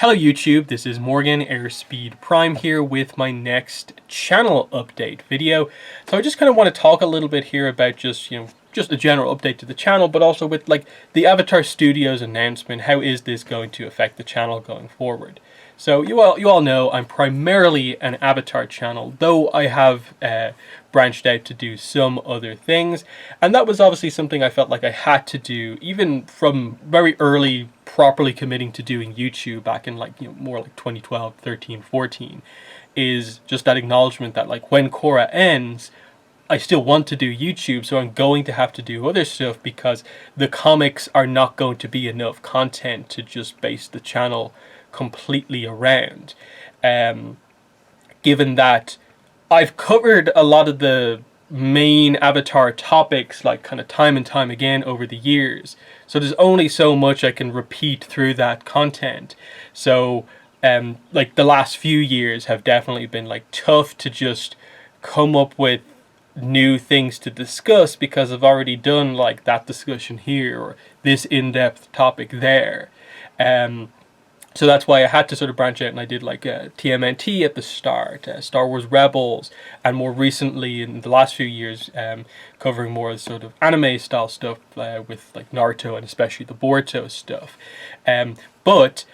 Hello YouTube, this is Morgan Airspeed Prime here with my next channel update video. So I just kind of want to talk a little bit here about just a general update to the channel, but also with like the Avatar Studios announcement. How is this going to affect the channel going forward? So you all know I'm primarily an Avatar channel, though I have branched out to do some other things, and that was obviously something I felt like I had to do even from very early properly committing to doing YouTube back in more like 2012, 13, 14, is just that acknowledgement that like when Korra ends, I still want to do YouTube, so I'm going to have to do other stuff because the comics are not going to be enough content to just base the channel completely around. Given that I've covered a lot of the main Avatar topics like kind of time and time again over the years, so there's only so much I can repeat through that content. So like the last few years have definitely been like tough to just come up with new things to discuss because I've already done like that discussion here or this in-depth topic there. So that's why I had to sort of branch out, and I did like TMNT at the start, Star Wars Rebels, and more recently in the last few years covering more sort of anime style stuff with like Naruto and especially the Boruto stuff. But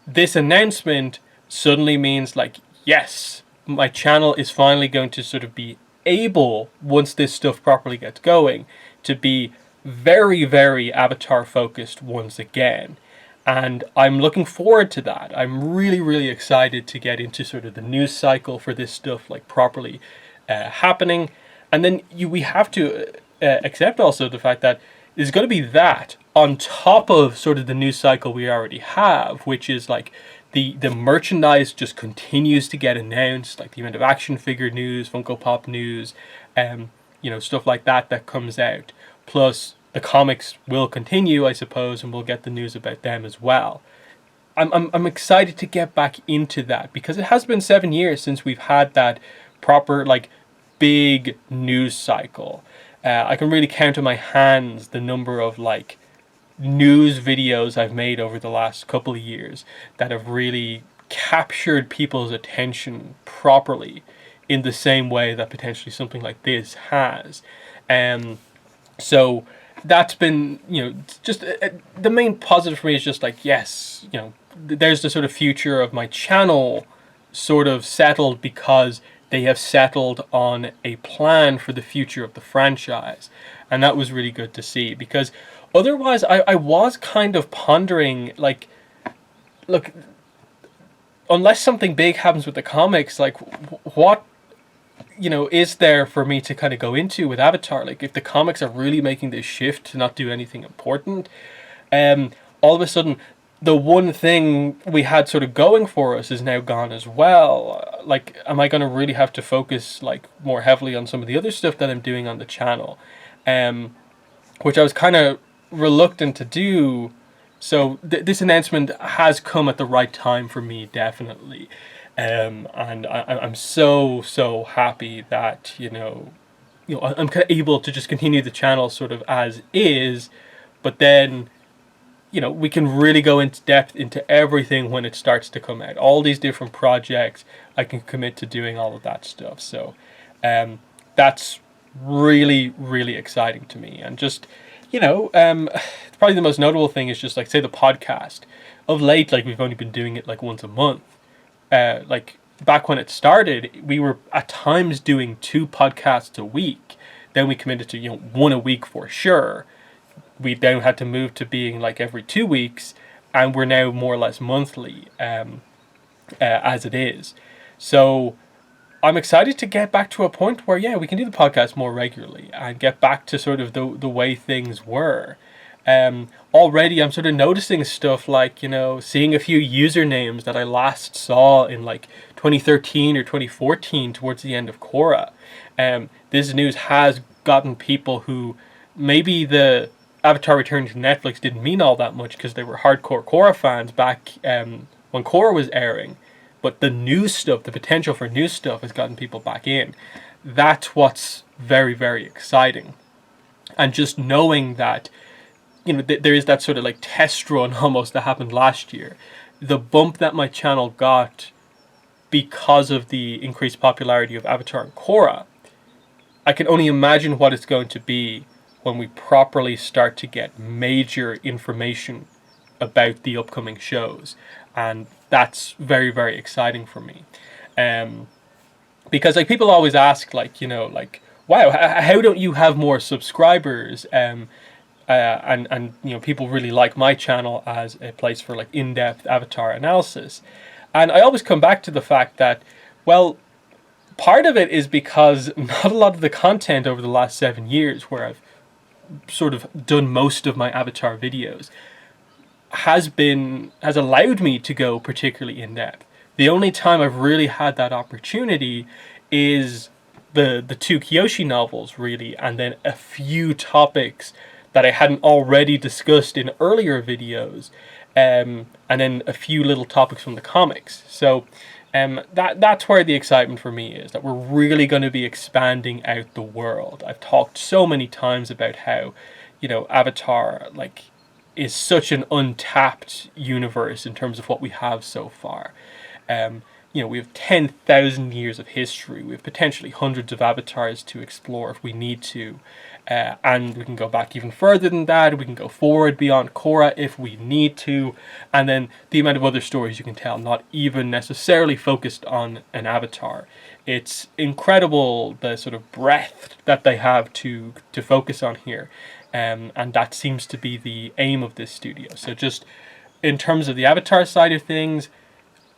this announcement suddenly means like, yes, my channel is finally going to sort of be able, once this stuff properly gets going, to be very, very Avatar focused once again. And I'm looking forward to that. I'm really, really excited to get into sort of the news cycle for this stuff like properly happening. And then we have to accept also the fact that there's going to be that on top of sort of the news cycle we already have, which is like the merchandise just continues to get announced, like the amount of action figure news, Funko Pop news, stuff like that comes out. Plus the comics will continue, I suppose, and we'll get the news about them as well. I'm excited to get back into that because it has been 7 years since we've had that proper like big news cycle. I can really count on my hands the number of like news videos I've made over the last couple of years that have really captured people's attention properly in the same way that potentially something like this has. So that's been, just the main positive for me is just like, yes, there's the sort of future of my channel sort of settled because they have settled on a plan for the future of the franchise. And that was really good to see because otherwise I was kind of pondering like, look, unless something big happens with the comics, like what is there for me to kind of go into with Avatar? Like if the comics are really making this shift to not do anything important, all of a sudden the one thing we had sort of going for us is now gone as well. Like, am I going to really have to focus like more heavily on some of the other stuff that I'm doing on the channel? Which I was kind of reluctant to do. So this announcement has come at the right time for me, definitely. And I'm so happy that I'm kind of able to just continue the channel sort of as is, but then we can really go into depth into everything when it starts to come out. All these different projects, I can commit to doing all of that stuff. So that's really, really exciting to me. And just probably the most notable thing is just like, say, the podcast. Of late, like we've only been doing it like once a month. Like back when it started, we were at times doing 2 podcasts a week. Then we committed to 1 a week for sure. We then had to move to being like every 2 weeks, and we're now more or less monthly as it is. So I'm excited to get back to a point where we can do the podcast more regularly and get back to sort of the way things were. Already I'm sort of noticing stuff like, seeing a few usernames that I last saw in like 2013 or 2014 towards the end of Korra. This news has gotten people who maybe the Avatar return to Netflix didn't mean all that much because they were hardcore Korra fans back when Korra was airing. But the new stuff, the potential for new stuff has gotten people back in. That's what's very, very exciting. And just knowing that there is that sort of like test run almost that happened last year. the bump that my channel got because of the increased popularity of Avatar and Korra, I can only imagine what it's going to be when we properly start to get major information about the upcoming shows. And that's very, very exciting for me. Um, because like people always ask, like, wow, how don't you have more subscribers? And people really like my channel as a place for like in-depth Avatar analysis. And I always come back to the fact that, well, part of it is because not a lot of the content over the last 7 years, where I've sort of done most of my Avatar videos, has allowed me to go particularly in depth. The only time I've really had that opportunity is the two Kyoshi novels, really, and then a few topics that I hadn't already discussed in earlier videos, and then a few little topics from the comics. So that's where the excitement for me is, that we're really going to be expanding out the world. I've talked so many times about how, Avatar, like, is such an untapped universe in terms of what we have so far. We have 10,000 years of history. We have potentially hundreds of avatars to explore if we need to. And we can go back even further than that. We can go forward beyond Korra if we need to. And then the amount of other stories you can tell, not even necessarily focused on an avatar. It's incredible the sort of breadth that they have to focus on here. And that seems to be the aim of this studio. So just in terms of the Avatar side of things,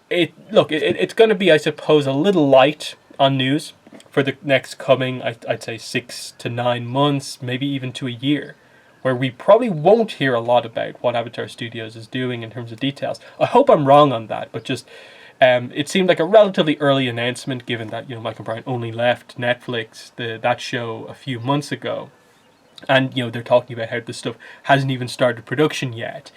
it's going to be, I suppose, a little light on news for the next coming, I'd say 6 to 9 months, maybe even to a year, where we probably won't hear a lot about what Avatar Studios is doing in terms of details. I hope I'm wrong on that, but just it seemed like a relatively early announcement, given that Michael Brown only left Netflix, that show, a few months ago. And they're talking about how this stuff hasn't even started production yet.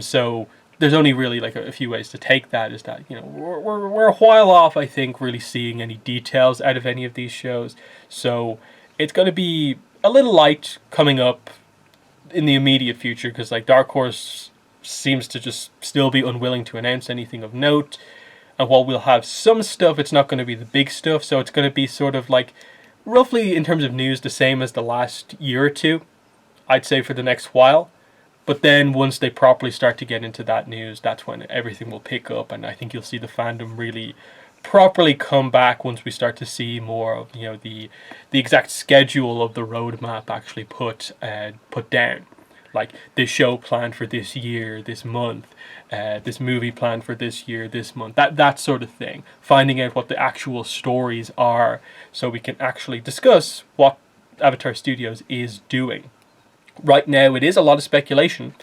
So there's only really like a few ways to take that. Is that we're a while off, I think, really seeing any details out of any of these shows. So it's going to be a little light coming up in the immediate future, because like Dark Horse seems to just still be unwilling to announce anything of note. And while we'll have some stuff, it's not going to be the big stuff. So it's going to be sort of like, roughly in terms of news, the same as the last year or two, I'd say, for the next while. But then once they properly start to get into that news, that's when everything will pick up, and I think you'll see the fandom really properly come back once we start to see more of the exact schedule of the roadmap actually put down. Like this show planned for this year, this month, this movie planned for this year, this month, that sort of thing. Finding out what the actual stories are, so we can actually discuss what Avatar Studios is doing. Right now, it is a lot of speculation.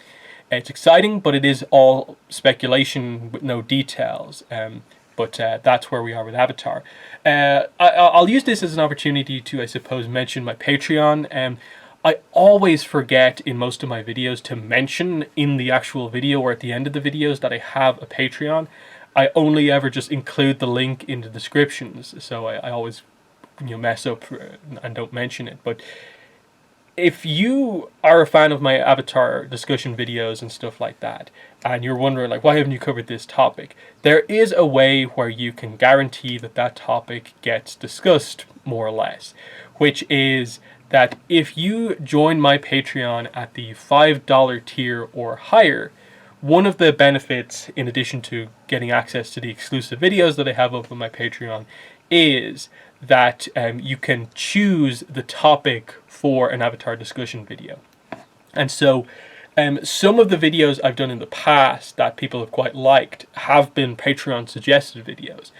It's exciting, but it is all speculation with no details. But that's where we are with Avatar. I'll use this as an opportunity to, I suppose, mention my Patreon. I always forget in most of my videos to mention in the actual video or at the end of the videos that I have a Patreon. I only ever just include the link in the descriptions, so I always mess up and don't mention it. But if you are a fan of my Avatar discussion videos and stuff like that, and you're wondering, like, why haven't you covered this topic? There is a way where you can guarantee that topic gets discussed, more or less, which is that if you join my Patreon at the $5 tier or higher, one of the benefits, in addition to getting access to the exclusive videos that I have up on my Patreon, is that you can choose the topic for an Avatar discussion video. And so some of the videos I've done in the past that people have quite liked have been Patreon suggested videos.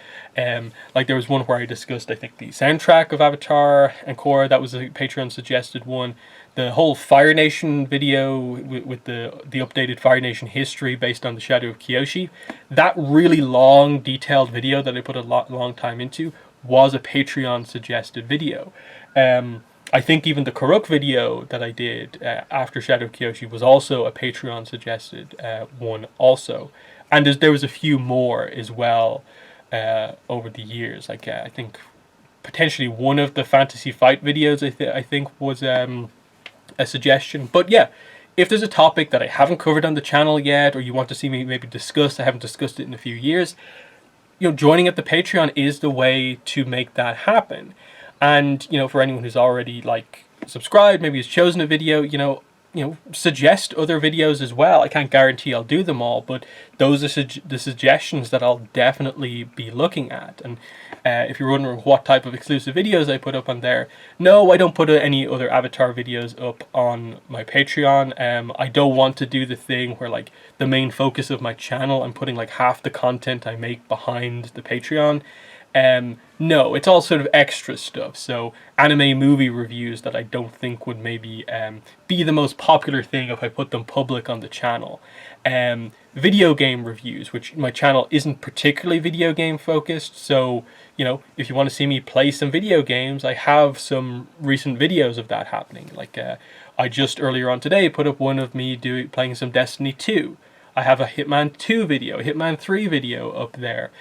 Like there was one where I discussed, I think, the soundtrack of Avatar and Korra. That was a Patreon suggested one. The whole Fire Nation video with the updated Fire Nation history based on the Shadow of Kyoshi. That really long, detailed video that I put a long time into was a Patreon suggested video. I think even the Karuk video that I did after Shadow of Kyoshi was also a Patreon suggested one also. And there was a few more as well over the years. Like I think potentially one of the Fantasy Fight videos I think was a suggestion. But yeah, if there's a topic that I haven't covered on the channel yet, or you want to see me maybe discuss, I haven't discussed it in a few years, joining at the Patreon is the way to make that happen. And, for anyone who's already, like, subscribed, maybe has chosen a video, suggest other videos as well. I can't guarantee I'll do them all, but those are the suggestions that I'll definitely be looking at. And if you're wondering what type of exclusive videos I put up on there, no, I don't put any other Avatar videos up on my Patreon. I don't want to do the thing where, like, the main focus of my channel, I'm putting like half the content I make behind the Patreon. No, it's all sort of extra stuff. So anime movie reviews that I don't think would maybe be the most popular thing if I put them public on the channel. Video game reviews, which my channel isn't particularly video game focused. So, if you want to see me play some video games, I have some recent videos of that happening. Like I just earlier on today put up one of me playing some Destiny 2. I have a Hitman 2 video, a Hitman 3 video up there.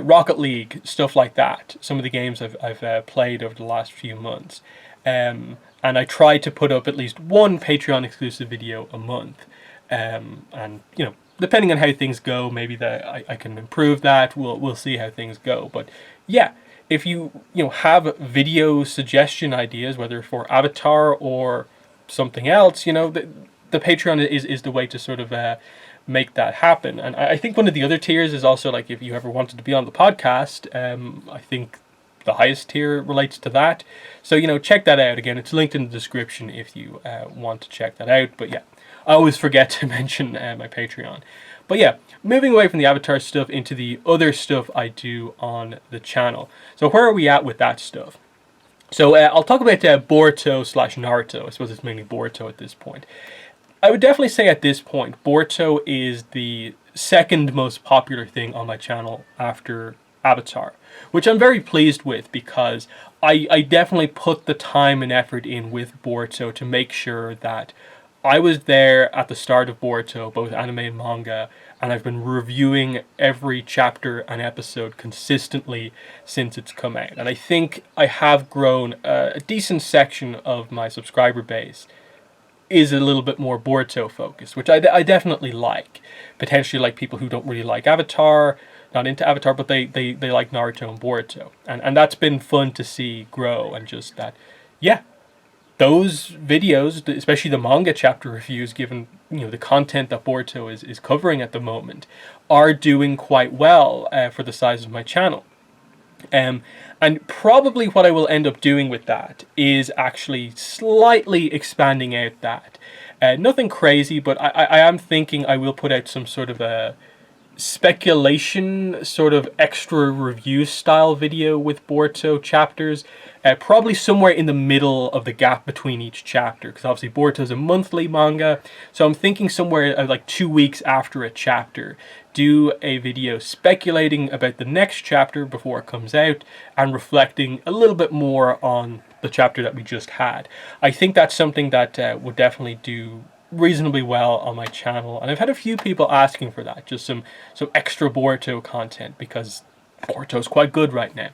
Rocket League, stuff like that. Some of the games I've played over the last few months. And I try to put up at least one Patreon exclusive video a month. And, depending on how things go, maybe that I can improve that. We'll see how things go. But yeah, if you have video suggestion ideas, whether for Avatar or something else, the Patreon is the way to sort of make that happen. And I think one of the other tiers is also, like, if you ever wanted to be on the podcast, I think the highest tier relates to that. So, check that out. Again, it's linked in the description if you want to check that out. But yeah, I always forget to mention my Patreon. But yeah, moving away from the Avatar stuff into the other stuff I do on the channel. So where are we at with that stuff? So I'll talk about Boruto/Naruto. I suppose it's mainly Boruto at this point. I would definitely say at this point, Boruto is the second most popular thing on my channel after Avatar, which I'm very pleased with, because I definitely put the time and effort in with Boruto to make sure that I was there at the start of Boruto, both anime and manga, and I've been reviewing every chapter and episode consistently since it's come out. And I think I have grown a decent section of my subscriber base is a little bit more Boruto focused, which I definitely like. Potentially like people who don't really like Avatar, not into Avatar, but they like Naruto and Boruto. And that's been fun to see grow, and just that, yeah, those videos, especially the manga chapter reviews, given the content that Boruto is covering at the moment, are doing quite well for the size of my channel. And probably what I will end up doing with that is actually slightly expanding out that. Nothing crazy, but I am thinking I will put out some sort of a speculation, sort of extra review style video with Boruto chapters. Probably somewhere in the middle of the gap between each chapter, because obviously Boruto is a monthly manga, so I'm thinking somewhere like 2 weeks after a chapter, do a video speculating about the next chapter before it comes out, and reflecting a little bit more on the chapter that we just had. I think that's something that would definitely do reasonably well on my channel, and I've had a few people asking for that, just some extra Boruto content, because Boruto is quite good right now.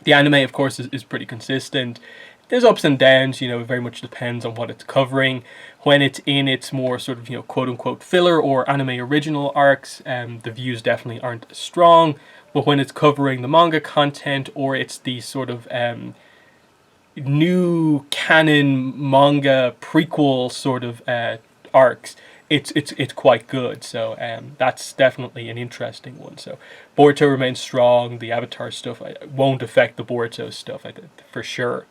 The anime, of course, is pretty consistent. There's ups and downs, it very much depends on what it's covering. When it's in its more sort of, quote-unquote filler or anime original arcs, the views definitely aren't as strong. But when it's covering the manga content, or it's the sort of new canon manga prequel sort of arcs, it's quite good. So that's definitely an interesting one. So Boruto remains strong. The Avatar stuff won't affect the Boruto stuff, I think, for sure.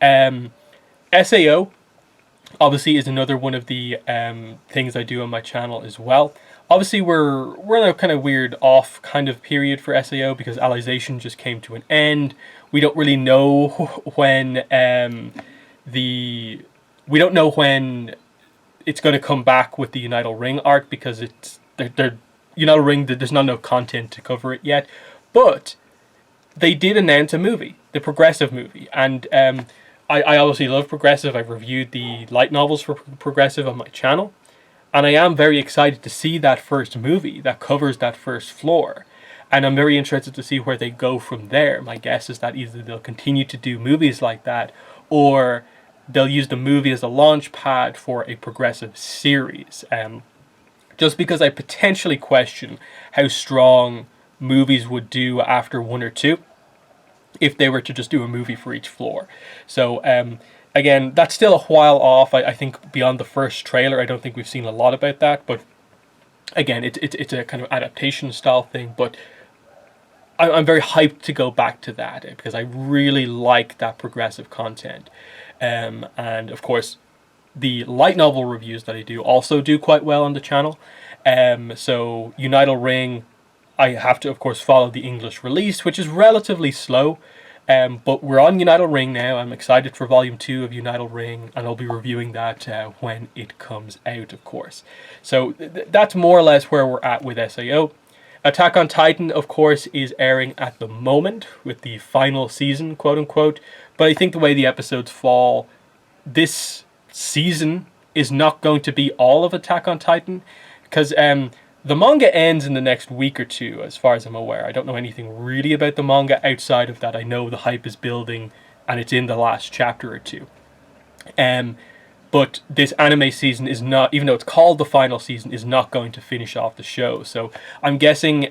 SAO obviously is another one of the things I do on my channel as well. Obviously we're in a kind of weird off kind of period for SAO, because Alization just came to an end. We don't really know when we don't know when it's going to come back with the Unital Ring arc, because they're Unital Ring, there's not enough content to cover it yet. But they did announce a movie, the Progressive movie, and I obviously love Progressive. I've reviewed the light novels for Progressive on my channel, and I am very excited to see that first movie that covers that first floor. And I'm very interested to see where they go from there. My guess is that either they'll continue to do movies like that, or they'll use the movie as a launch pad for a progressive series. Just because I potentially question how strong movies would do after one or two if they were to just do a movie for each floor. So again, that's still a while off. I think beyond the first trailer, I don't think we've seen a lot about that. But again, it's a kind of adaptation style thing. But I'm very hyped to go back to that because I really like that progressive content. And of course, the light novel reviews that I do also do quite well on the channel. So Unital Ring, I have to, of course, follow the English release, which is relatively slow. But we're on Unital Ring now. I'm excited for Volume 2 of Unital Ring, and I'll be reviewing that when it comes out, of course. So that's more or less where we're at with SAO. Attack on Titan, of course, is airing at the moment with the final season, quote-unquote. But I think the way the episodes fall, this season is not going to be all of Attack on Titan, because the manga ends in the next week or two, as far as I'm aware. I don't know anything really about the manga outside of that. I know the hype is building, and it's in the last chapter or two. But this anime season is not, even though it's called the final season, is not going to finish off the show. So I'm guessing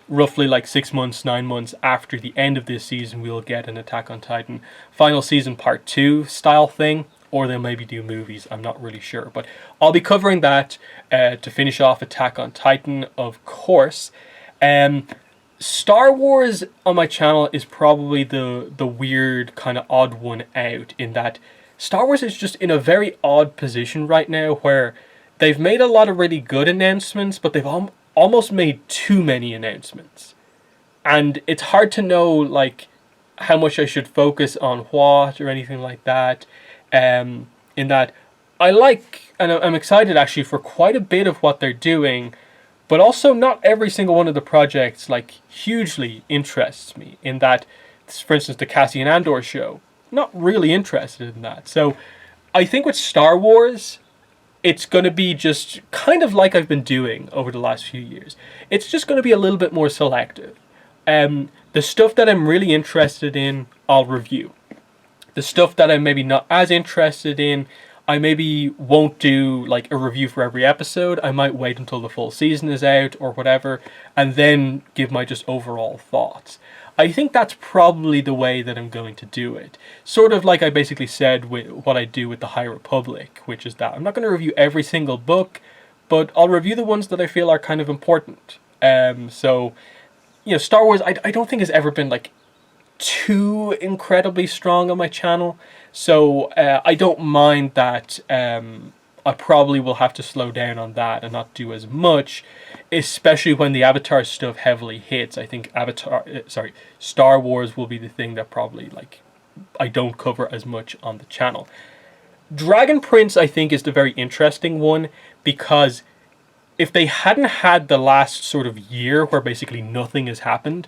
roughly like 6 months, 9 months after the end of this season, we'll get an Attack on Titan final season part 2 style thing. Or they'll maybe do movies, I'm not really sure. But I'll be covering that to finish off Attack on Titan, of course. Star Wars on my channel is probably the weird, kind of odd one out, in that Star Wars is just in a very odd position right now where they've made a lot of really good announcements, but they've almost made too many announcements. And it's hard to know, like, how much I should focus on what or anything like that. In that I like, and I'm excited actually for quite a bit of what they're doing, but also not every single one of the projects like hugely interests me. In that, for instance, the Cassian Andor show, not really interested in that. So I think with Star Wars, it's going to be just kind of like I've been doing over the last few years. It's just going to be a little bit more selective. The stuff that I'm really interested in, I'll review. The stuff that I'm maybe not as interested in, I maybe won't do like a review for every episode. I might wait until the full season is out or whatever, and then give my just overall thoughts. I think that's probably the way that I'm going to do it. Sort of like I basically said with what I do with the High Republic, which is that I'm not going to review every single book, but I'll review the ones that I feel are kind of important. So, you know, Star Wars, I don't think has ever been like too incredibly strong on my channel, so I don't mind that. I probably will have to slow down on that and not do as much, especially when the Avatar stuff heavily hits. I think Star Wars will be the thing that probably like I don't cover as much on the channel. Dragon Prince, I think, is the very interesting one, because if they hadn't had the last sort of year where basically nothing has happened,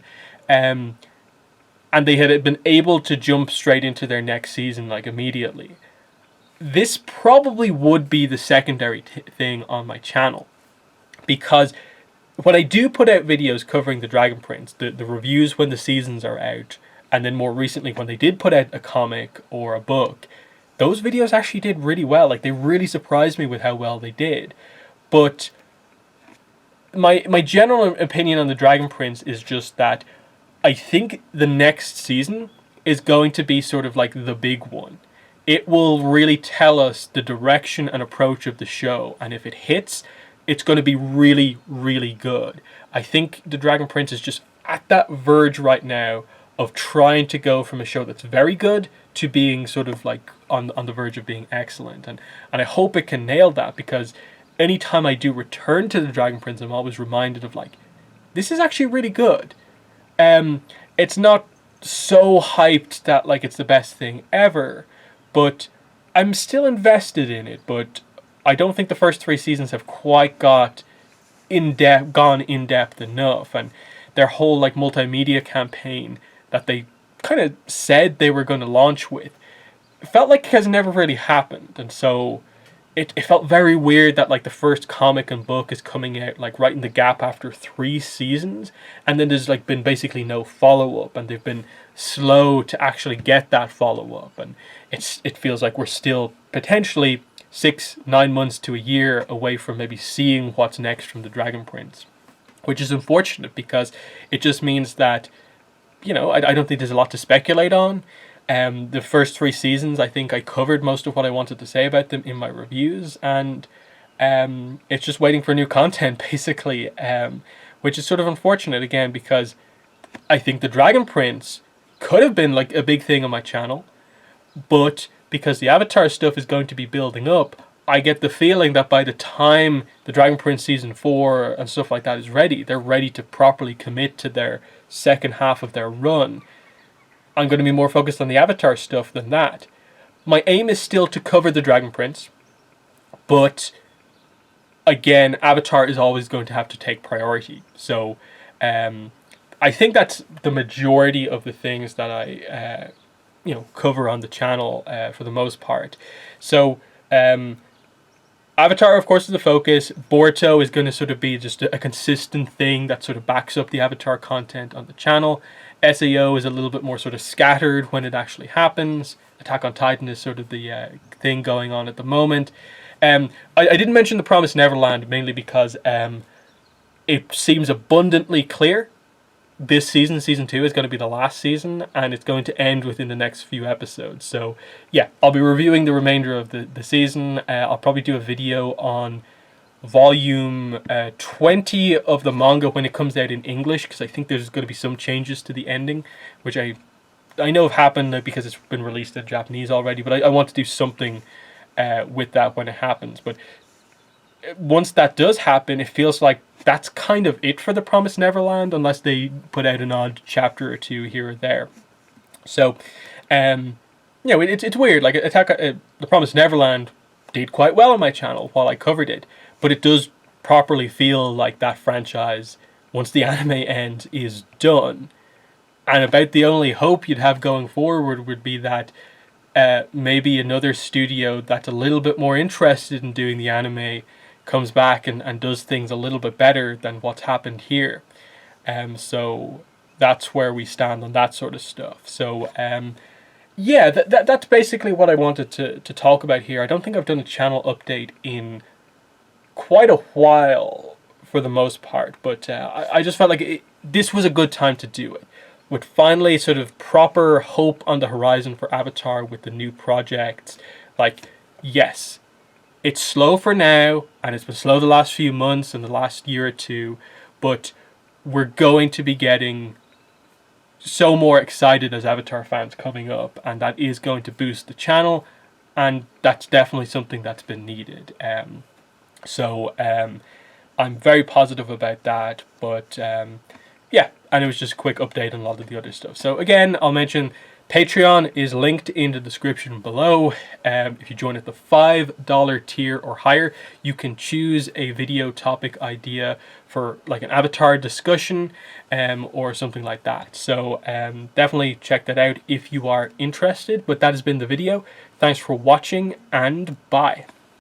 and they had been able to jump straight into their next season like immediately, this probably would be the secondary thing on my channel. Because when I do put out videos covering the Dragon Prince, the reviews when the seasons are out, and then more recently when they did put out a comic or a book, those videos actually did really well. Like, they really surprised me with how well they did. But my general opinion on the Dragon Prince is just that I think the next season is going to be sort of like the big one. It will really tell us the direction and approach of the show, and if it hits, it's going to be really, really good. I think the Dragon Prince is just at that verge right now of trying to go from a show that's very good to being sort of like on the verge of being excellent. And I hope it can nail that, because anytime I do return to the Dragon Prince, I'm always reminded of like, this is actually really good. It's not so hyped that like it's the best thing ever, but I'm still invested in it. But I don't think the first 3 seasons have quite gone in depth enough, and their whole like multimedia campaign that they kind of said they were going to launch with felt like it has never really happened. And so it felt very weird that like the first comic and book is coming out like right in the gap after 3 seasons, and then there's like been basically no follow-up, and they've been slow to actually get that follow-up, and it feels like we're still potentially 6-9 months to a year away from maybe seeing what's next from the Dragon Prince, which is unfortunate because it just means that, you know, I don't think there's a lot to speculate on. The first 3 seasons, I think I covered most of what I wanted to say about them in my reviews, and it's just waiting for new content, basically, which is sort of unfortunate again because I think the Dragon Prince could have been like a big thing on my channel, but because the Avatar stuff is going to be building up, I get the feeling that by the time the Dragon Prince Season 4 and stuff like that is ready, they're ready to properly commit to their second half of their run. I'm going to be more focused on the Avatar stuff than that. My aim is still to cover the Dragon Prince, but again, Avatar is always going to have to take priority. So I think that's the majority of the things that I cover on the channel for the most part. So Avatar, of course, is the focus. Boruto is going to sort of be just a consistent thing that sort of backs up the Avatar content on the channel. SAO is a little bit more sort of scattered when it actually happens. Attack on Titan is sort of the thing going on at the moment. I didn't mention The Promised Neverland mainly because it seems abundantly clear this season, Season 2, is going to be the last season, and it's going to end within the next few episodes. So, yeah, I'll be reviewing the remainder of the season. I'll probably do a video on volume 20 of the manga when it comes out in English, because I think there's going to be some changes to the ending, which I know have happened because it's been released in Japanese already, but I want to do something with that when it happens. But once that does happen, it feels like that's kind of it for The Promised Neverland, unless they put out an odd chapter or two here or there. So, it's weird. Like The Promised Neverland did quite well on my channel while I covered it, but it does properly feel like that franchise, once the anime ends, is done. And about the only hope you'd have going forward would be that maybe another studio that's a little bit more interested in doing the anime comes back and does things a little bit better than what's happened here. So that's where we stand on that sort of stuff. So yeah, that's basically what I wanted to talk about here. I don't think I've done a channel update in quite a while for the most part, but I just felt like this was a good time to do it. With finally sort of proper hope on the horizon for Avatar with the new projects. Like, yes, it's slow for now, and it's been slow the last few months and the last year or two, but we're going to be getting so more excited as Avatar fans coming up, and that is going to boost the channel, and that's definitely something that's been needed. So I'm very positive about that, but yeah, and it was just a quick update on a lot of the other stuff. So again, I'll mention Patreon is linked in the description below. If you join at the $5 tier or higher, you can choose a video topic idea for like an Avatar discussion or something like that. So definitely check that out if you are interested. But that has been the video. Thanks for watching, and bye.